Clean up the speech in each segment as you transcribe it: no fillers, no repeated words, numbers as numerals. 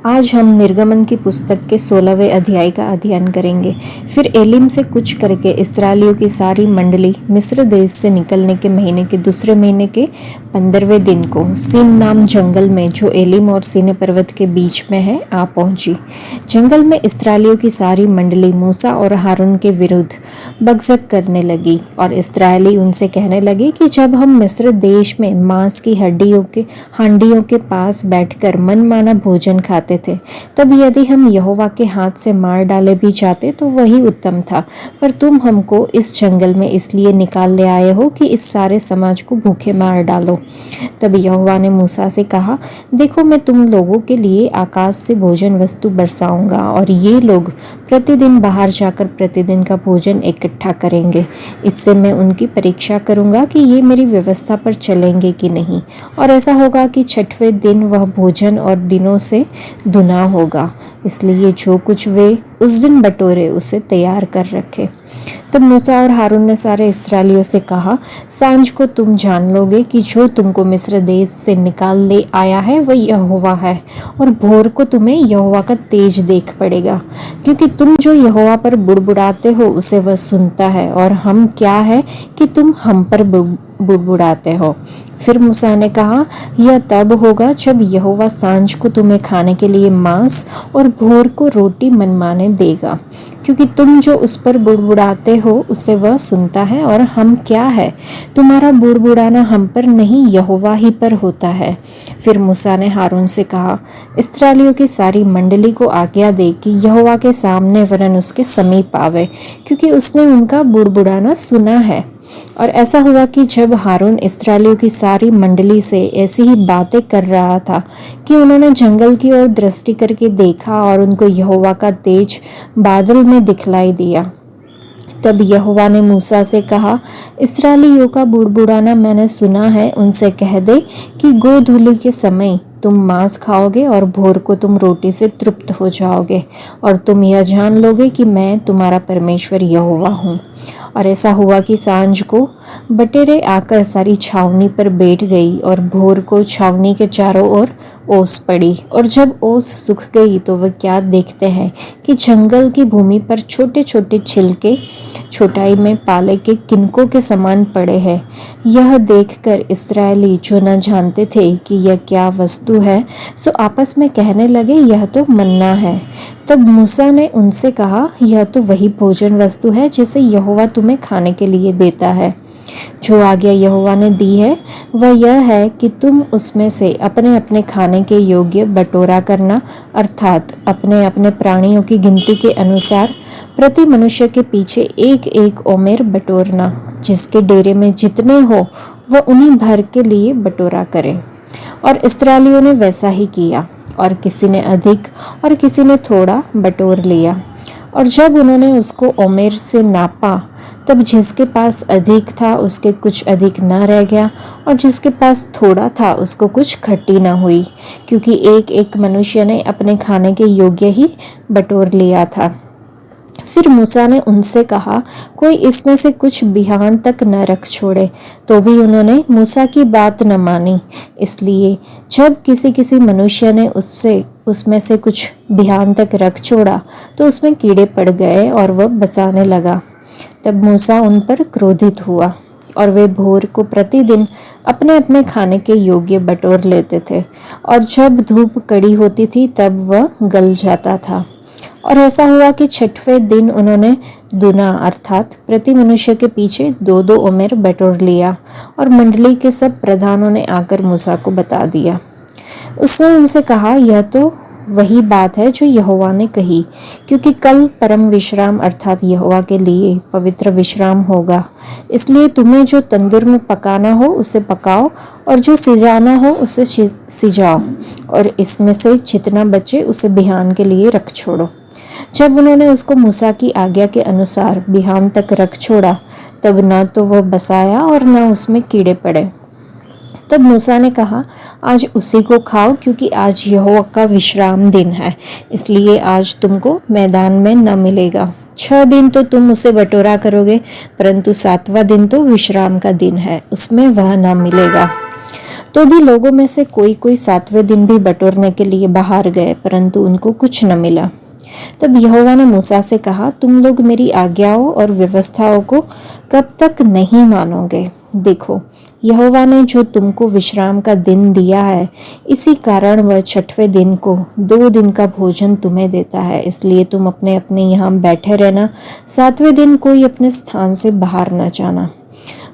आज हम निर्गमन की पुस्तक के 16वें अध्याय का अध्ययन करेंगे। फिर एलिम से कुछ करके इस्राएलियों की सारी मंडली मिस्र देश से निकलने के महीने के दूसरे महीने के 15वें दिन को सीन नाम जंगल में जो एलिम और सीने पर्वत के बीच में है आ पहुंची। जंगल में इस्राएलियों की सारी मंडली मूसा और हारून के विरुद्ध बकझक करने लगी और इस्राएली उनसे कहने लगे कि जब हम मिस्र देश में मांस की हांडियों के पास बैठकर मनमाना भोजन खाते थे, तब यदि हम यहोवा के हाथ से मार डाले भी जाते तो वही उत्तम था। पर तुम हमको इस जंगल में इसलिए निकाल ले आए हो कि इस सारे समाज को भूखे मार डालो। तब यहोवा ने मूसा से कहा, देखो मैं तुम लोगों के लिए आकाश से भोजन वस्तु बरसाऊंगा और ये लोग प्रतिदिन बाहर जाकर प्रतिदिन का भोजन इकट्ठा करेंगे। इससे मैं उनकी परीक्षा करूंगा कि ये मेरी व्यवस्था पर चलेंगे कि नहीं, और ऐसा होगा कि छठवें दिन वह भोजन और दिनों से दुना होगा। इसलिए जो कुछ वे उस दिन बटोरे उसे तैयार कर रखे। तब मूसा और हारून ने सारे इस्राएलियों से कहा, सांझ को तुम जान लोगे कि जो तुमको मिस्र देश से निकाल ले आया है वह यहोवा है, और भोर को तुम्हें यहोवा का तेज देख पड़ेगा, क्योंकि तुम जो यहोवा पर बुड़बुड़ाते हो उसे वह सुनता है, और हम क्या है कि तुम हम पर बुड़बुड़ाते हो। फिर मूसा ने कहा, यह तब होगा जब यहोवा सांझ को तुम्हें खाने के लिए मांस और भोर को रोटी मनमाने देगा, क्योंकि तुम जो उस पर बुड़बुड़ाते हो उसे वह सुनता है, और हम क्या है, तुम्हारा बुड़बुड़ाना हम पर नहीं यहोवा ही पर होता है। फिर मूसा ने हारून से कहा, इस्राएलियों की सारी मंडली को आज्ञा दे कि यहोवा के सामने वरन उसके समीप आवे, क्योंकि उसने उनका बुड़बुड़ाना सुना है। और ऐसा हुआ कि जब हारून इस्राएलियों की सारी मंडली से ऐसी ही बातें कर रहा था कि उन्होंने जंगल की ओर दृष्टि करके देखा और उनको यहोवा का तेज बादल में दिखलाई दिया। तब यहोवा ने मूसा से कहा, इस्राएलियों का बुड़बुड़ाना मैंने सुना है, उनसे कह दे कि गोधूलि के समय तुम मांस खाओगे और भोर को तुम रोटी से तृप्त हो जाओगे, और तुम यह जान लोगे कि मैं तुम्हारा परमेश्वर यहोवा हूँ। और ऐसा हुआ कि सांझ को बटेरें आकर सारी छावनी पर बैठ गई, और भोर को छावनी के चारों ओर ओस पड़ी। और जब ओस सूख गई तो वह क्या देखते हैं कि जंगल की भूमि पर छोटे छोटे छिलके छोटाई में पाले के किनकों के समान पड़े हैं। यह देखकर इस्राएली जो न जानते थे कि यह क्या वस्तु है, सो आपस में कहने लगे, यह तो मन्ना है। तब मूसा ने उनसे कहा, यह तो वही भोजन वस्तु है जिसे यहोवा तुम्हें खाने के लिए देता है। जो आज्ञा यहोवा ने दी है वह यह है कि तुम उसमें से अपने अपने खाने के योग्य बटोरा करना, अर्थात अपने अपने प्राणियों की गिनती के अनुसार प्रति मनुष्य के पीछे एक एक ओमेर बटोरना। जिसके डेरे में जितने हो वह उन्हीं भर के लिए बटोरा करे। और इस्राएलियों ने वैसा ही किया, और किसी ने अधिक और किसी ने थोड़ा बटोर लिया। और जब उन्होंने उसको ओमेर से नापा, तब जिसके पास अधिक था उसके कुछ अधिक न रह गया, और जिसके पास थोड़ा था उसको कुछ घटी न हुई, क्योंकि एक एक मनुष्य ने अपने खाने के योग्य ही बटोर लिया था। फिर मूसा ने उनसे कहा, कोई इसमें से कुछ बिहान तक न रख छोड़े। तो भी उन्होंने मूसा की बात न मानी। इसलिए जब किसी किसी मनुष्य ने उसमें से कुछ बिहान तक रख छोड़ा तो उसमें कीड़े पड़ गए और वह बचाने लगा। तब मूसा उन पर क्रोधित हुआ, और वे भोर को प्रतिदिन अपने अपने खाने के योग्य बटोर लेते थे, और जब धूप कड़ी होती थी तब वह गल जाता था। और ऐसा हुआ कि छठवें दिन उन्होंने दुना, अर्थात प्रति मनुष्य के पीछे 2-2 ओमेर बटोर लिया, और मंडली के सब प्रधानों ने आकर मूसा को बता दिया। उसने उनसे कहा, यह तो वही बात है जो यहोवा ने कही, क्योंकि कल परम विश्राम अर्थात यहोवा के लिए पवित्र विश्राम होगा। इसलिए तुम्हें जो तंदूर में पकाना हो उसे पकाओ, और जो सिजाना हो उसे सिजाओ, और इसमें से जितना बचे उसे बिहान के लिए रख छोड़ो। जब उन्होंने उसको मूसा की आज्ञा के अनुसार बिहान तक रख छोड़ा, तब न तो वह बसाया और न उसमें कीड़े पड़े। तब मूसा ने कहा, आज उसी को खाओ, क्योंकि आज यहोवा का विश्राम दिन है, इसलिए आज तुमको मैदान में न मिलेगा। 6 दिन तो तुम उसे बटोरा करोगे, परंतु 7वां दिन तो विश्राम का दिन है, उसमें वह न मिलेगा। तो भी लोगों में से कोई कोई 7वें दिन भी बटोरने के लिए बाहर गए, परंतु उनको कुछ न मिला। तब यहोवा ने मूसा से कहा, तुम लोग मेरी आज्ञाओं और व्यवस्थाओं को कब तक नहीं मानोगे? देखो, यहोवा ने जो तुमको विश्राम का दिन दिया है, इसी कारण वह 6वें दिन को 2 दिन का भोजन तुम्हें देता है। इसलिए तुम अपने अपने यहाँ बैठे रहना, 7वें दिन कोई अपने स्थान से बाहर न जाना।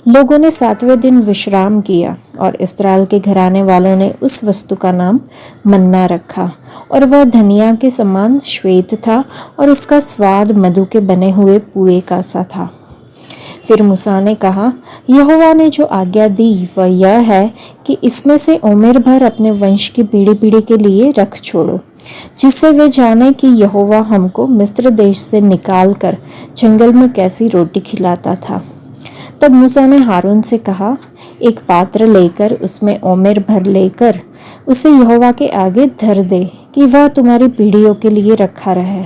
लोगों ने 7वें दिन विश्राम किया और इस्राएल के घराने वालों ने उस वस्तु का नाम मन्ना रखा, और वह धनिया के समान श्वेत था और उसका स्वाद मधु के बने हुए पुए का सा था। फिर मूसा ने कहा, यहोवा ने जो आज्ञा दी वह यह है कि इसमें से ओमेर भर अपने वंश की पीढ़ी पीढ़ी के लिए रख छोड़ो, जिससे वे जाने कि यहोवा हमको मिस्र देश से निकाल कर जंगल में कैसी रोटी खिलाता था। तब मूसा ने हारून से कहा, एक पात्र लेकर उसमें ओमेर भर लेकर उसे यहोवा के आगे धर दे कि वह तुम्हारी पीढ़ियों के लिए रखा रहे।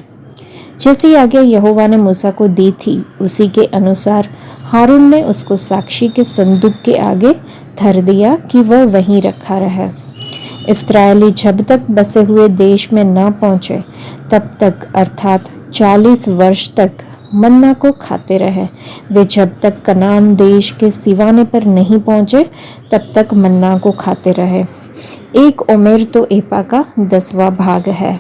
जैसी आज्ञा यहोवा ने मूसा को दी थी, उसी के अनुसार हारून ने उसको साक्षी के संदूक के आगे धर दिया कि वह वहीं रखा रहे। इस्राएली जब तक बसे हुए देश में न पहुँचे तब तक, अर्थात 40 वर्ष तक मन्ना को खाते रहे। वे जब तक कनान देश के सिवाने पर नहीं पहुँचे तब तक मन्ना को खाते रहे। 1 ओमेर तो एपा का 10वां भाग है।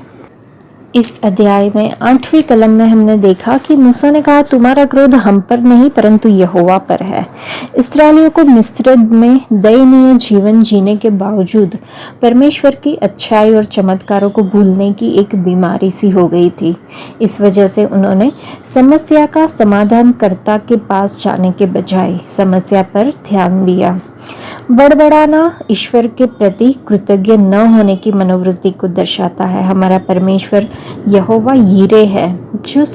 इस अध्याय में 8वीं कलम में हमने देखा कि मूसा ने कहा, तुम्हारा क्रोध हम पर नहीं परंतु यहोवा पर है। इस्राएलियों को मिस्र में दयनीय जीवन जीने के बावजूद परमेश्वर की अच्छाई और चमत्कारों को भूलने की एक बीमारी सी हो गई थी। इस वजह से उन्होंने समस्या का समाधानकर्ता के पास जाने के बजाय समस्या पर ध्यान दिया। बड़बड़ाना ईश्वर के प्रति कृतज्ञ न होने की मनोवृत्ति को दर्शाता है। हमारा परमेश्वर यहोवा यीरे है, जो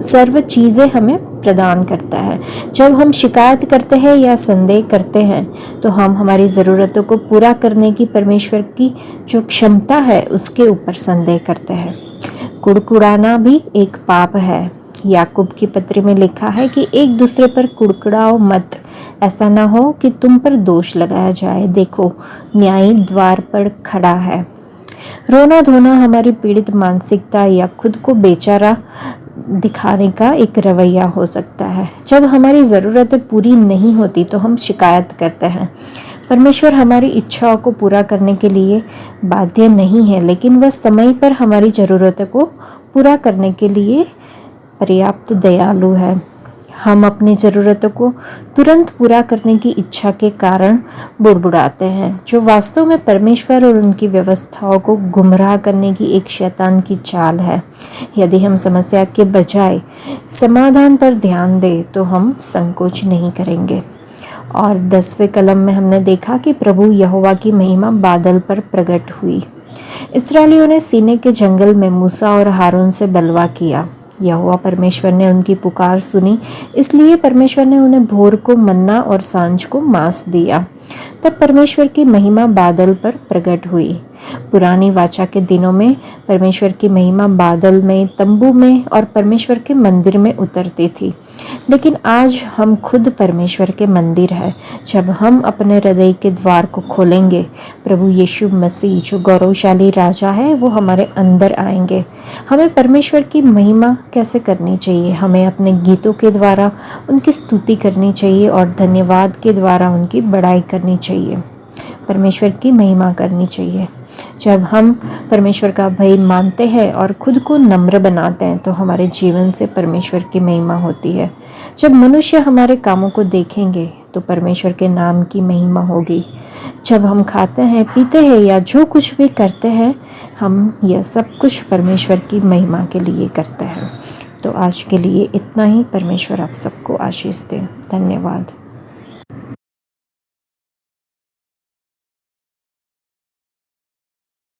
सर्व चीज़ें हमें प्रदान करता है। जब हम शिकायत करते हैं या संदेह करते हैं तो हम हमारी ज़रूरतों को पूरा करने की परमेश्वर की जो क्षमता है उसके ऊपर संदेह करते हैं। कुड़कुड़ाना भी एक पाप है। याकूब की पत्री में लिखा है कि एक दूसरे पर कुड़कुड़ाओ मत, ऐसा ना हो कि तुम पर दोष लगाया जाए। देखो, न्यायी द्वार पर खड़ा है। रोना धोना हमारी पीड़ित मानसिकता या खुद को बेचारा दिखाने का एक रवैया हो सकता है। जब हमारी ज़रूरतें पूरी नहीं होती तो हम शिकायत करते हैं। परमेश्वर हमारी इच्छाओं को पूरा करने के लिए बाध्य नहीं है, लेकिन वह समय पर हमारी ज़रूरतों को पूरा करने के लिए पर्याप्त दयालु है। हम अपनी ज़रूरतों को तुरंत पूरा करने की इच्छा के कारण बुड़बुड़ाते हैं, जो वास्तव में परमेश्वर और उनकी व्यवस्थाओं को गुमराह करने की एक शैतान की चाल है। यदि हम समस्या के बजाय समाधान पर ध्यान दें तो हम संकोच नहीं करेंगे। और 10वें कलम में हमने देखा कि प्रभु यहोवा की महिमा बादल पर प्रकट हुई। इस्राएलियों ने सीने के जंगल में मूसा और हारून से बलवा किया। यहोवा परमेश्वर ने उनकी पुकार सुनी, इसलिए परमेश्वर ने उन्हें भोर को मन्ना और सांझ को मांस दिया। तब परमेश्वर की महिमा बादल पर प्रकट हुई। पुरानी वाचा के दिनों में परमेश्वर की महिमा बादल में, तंबू में और परमेश्वर के मंदिर में उतरती थी, लेकिन आज हम खुद परमेश्वर के मंदिर हैं। जब हम अपने हृदय के द्वार को खोलेंगे, प्रभु यीशु मसीह जो गौरवशाली राजा है वो हमारे अंदर आएंगे। हमें परमेश्वर की महिमा कैसे करनी चाहिए? हमें अपने गीतों के द्वारा उनकी स्तुति करनी चाहिए और धन्यवाद के द्वारा उनकी बड़ाई करनी चाहिए। परमेश्वर की महिमा करनी चाहिए। जब हम परमेश्वर का भय मानते हैं और खुद को नम्र बनाते हैं तो हमारे जीवन से परमेश्वर की महिमा होती है। जब मनुष्य हमारे कामों को देखेंगे तो परमेश्वर के नाम की महिमा होगी। जब हम खाते हैं, पीते हैं या जो कुछ भी करते हैं, हम यह सब कुछ परमेश्वर की महिमा के लिए करते हैं। तो आज के लिए इतना ही। परमेश्वर आप सबको आशीष दे। धन्यवाद।